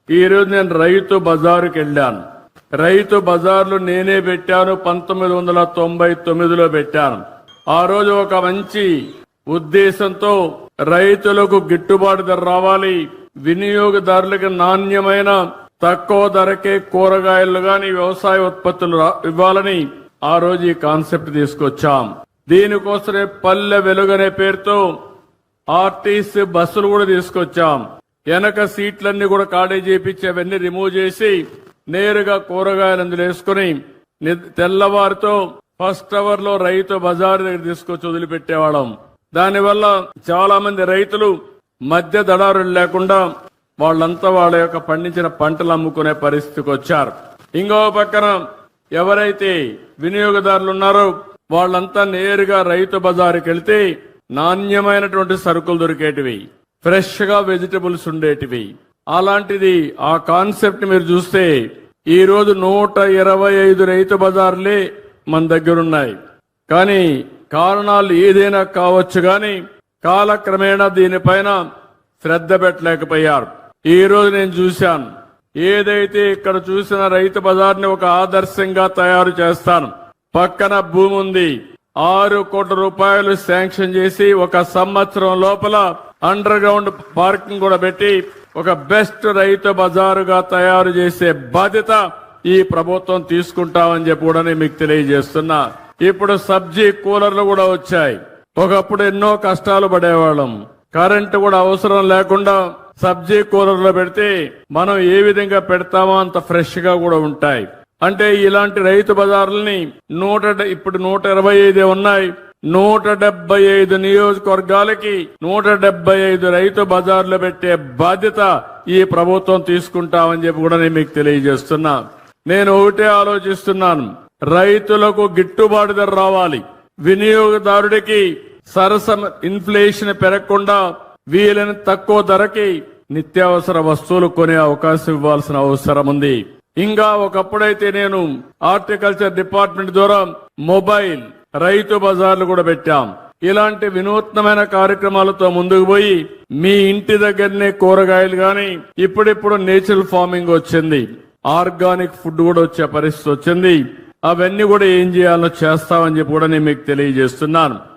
ఈ రోజు నేను రైతు బజారుకి వెళ్ళాను. రైతు బజార్లు నేనే పెట్టాను, 1999లో పెట్టాను. ఆ రోజు ఒక మంచి ఉద్దేశంతో రైతులకు గిట్టుబాటు ధర రావాలి, వినియోగదారులకు నాణ్యమైన తక్కువ ధరకే కూరగాయలు గాని వ్యవసాయ ఉత్పత్తులు ఇవ్వాలని ఆ రోజు ఈ కాన్సెప్ట్ తీసుకొచ్చాం. దీనికోసమే పల్లె వెలుగనే పేరుతో ఆర్టీసీ బస్సులు కూడా తీసుకొచ్చాం. వెనక సీట్లన్నీ కూడా ఖాళీ చేపించి అవన్నీ రిమూవ్ చేసి నేరుగా కూరగాయలు అందులో వేసుకుని తెల్లవారితో ఫస్ట్ అవర్ లో రైతు బజారు దగ్గర తీసుకొచ్చి వదిలిపెట్టేవాళ్ళం. దానివల్ల చాలా మంది రైతులు మధ్య దళారులు లేకుండా వాళ్ళంతా వాళ్ళ యొక్క పండించిన పంటలు అమ్ముకునే పరిస్థితికి వచ్చారు. ఇంకో పక్కన ఎవరైతే వినియోగదారులు ఉన్నారో వాళ్ళంతా నేరుగా రైతు బజారుకి వెళ్తే నాణ్యమైనటువంటి సరుకులు దొరికేటివి, ఫ్రెష్ గా వెజిటబుల్స్ ఉండేటివి. అలాంటిది ఆ కాన్సెప్ట్ మీరు చూస్తే ఈ రోజు 125 రైతు బజార్లే మన దగ్గరున్నాయి. కానీ కారణాలు ఏదైనా కావచ్చు గాని కాలక్రమేణా దీనిపైన శ్రద్ధ పెట్టలేకపోయారు. ఈ రోజు నేను చూశాను, ఏదైతే ఇక్కడ చూసిన రైతు బజార్ని ఒక ఆదర్శంగా తయారు చేస్తాను. పక్కన భూమి ఉంది, 6 కోట్ల రూపాయలు శాంక్షన్ చేసి ఒక సంవత్సరం లోపల అండర్ గ్రౌండ్ పార్కింగ్ కూడా పెట్టి ఒక బెస్ట్ రైతు బజారుగా తయారు చేసే బాధ్యత ఈ ప్రభుత్వం తీసుకుంటామని చెప్పి కూడా నేను మీకు తెలియజేస్తున్నా. ఇప్పుడు సబ్జీ కూలర్లు కూడా వచ్చాయి. ఒకప్పుడు ఎన్నో కష్టాలు పడేవాళ్ళం, కరెంటు కూడా అవసరం లేకుండా సబ్జీ కూలర్లో పెడితే మనం ఏ విధంగా పెడతామో అంత ఫ్రెష్ గా కూడా ఉంటాయి. అంటే ఇలాంటి రైతు బజార్లని ఇప్పుడు 125 ఉన్నాయి. 175 నియోజకవర్గాలకి 175 రైతు బజార్లు పెట్టే బాధ్యత ఈ ప్రభుత్వం తీసుకుంటామని చెప్పి కూడా నేను మీకు తెలియజేస్తున్నా. నేను ఒకటే ఆలోచిస్తున్నాను, రైతులకు గిట్టుబాటు ధర రావాలి, వినియోగదారుడికి సరస ఇన్ఫ్లేషన్ పెరగకుండా వీలైన తక్కువ ధరకి నిత్యావసర వస్తువులు కొనే అవకాశం ఇవ్వాల్సిన అవసరం ఉంది. ఇంకా ఒకప్పుడైతే నేను హార్టికల్చర్ డిపార్ట్మెంట్ ద్వారా మొబైల్ రైతు బజార్లు కూడా పెట్టాం. ఇలాంటి వినూత్నమైన కార్యక్రమాలతో ముందుకు పోయి మీ ఇంటి దగ్గరనే కూరగాయలు గాని, ఇప్పుడిప్పుడు నేచురల్ ఫార్మింగ్ వచ్చింది, ఆర్గానిక్ ఫుడ్ కూడా వచ్చే పరిస్థితి వచ్చింది. అవన్నీ కూడా ఏం చేయాలో చేస్తామని చెప్పి కూడా నేను మీకు తెలియజేస్తున్నాను.